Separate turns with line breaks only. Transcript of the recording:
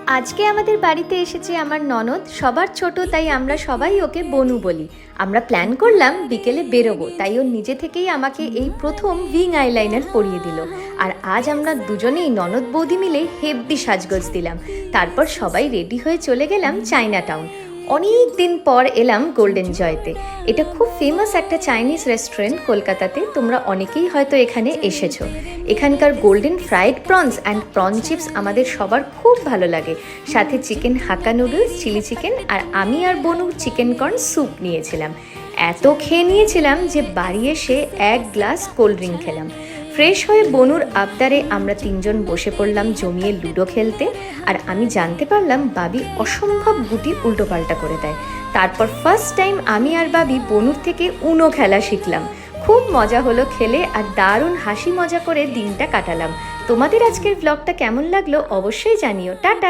আজকে আমাদের বাড়িতে এসেছে আমার ননদ, সবার ছোট, তাই আমরা সবাই ওকে বনু বলি। আমরা প্ল্যান করলাম বিকেলে বেরোবো, তাই ও নিজে থেকেই আমাকে এই প্রথম উইং আইলাইনার পরিয়ে দিল। আর আজ আমরা দুজনেই ননদ বৌদি মিলে হেব্বি সাজগোজ দিলাম। তারপর সবাই রেডি হয়ে চলে গেলাম চায়না টাউন। অনেক দিন পর এলাম গোল্ডেন জয়তে। এটা খুব ফেমাস একটা চাইনিজ রেস্টুরেন্ট কলকাতাতে, তোমরা অনেকেই হয়তো এখানে এসেছো। এখানকার golden fried prawns and prawn chips আমাদের সবার খুব ভালো লাগে। সাথে চিকেন হাক্কা নুডলস, চিলি চিকেন, আর আমি আর বনু চিকেন কর্ন স্যুপ নিয়েছিলাম। এত খেয়ে নিয়েছিলাম যে বাড়ি এসে এক গ্লাস কোল্ড ড্রিঙ্ক খেলাম। ফ্রেশ হয়ে বনুর আবদারে আমরা তিনজন বসে পড়লাম জমিয়ে লুডো খেলতে। আর আমি জানতে পারলাম বাবি অসম্ভব গুটি উল্টোপাল্টা করে দেয়। তারপর ফার্স্ট টাইম আমি আর বাবি বনুর থেকে উনো খেলা শিখলাম। খুব মজা হলো খেলে, আর দারুণ হাসি মজা করে দিনটা কাটালাম। তোমাদের আজকের ব্লগটা কেমন লাগলো অবশ্যই জানিও। টাটা।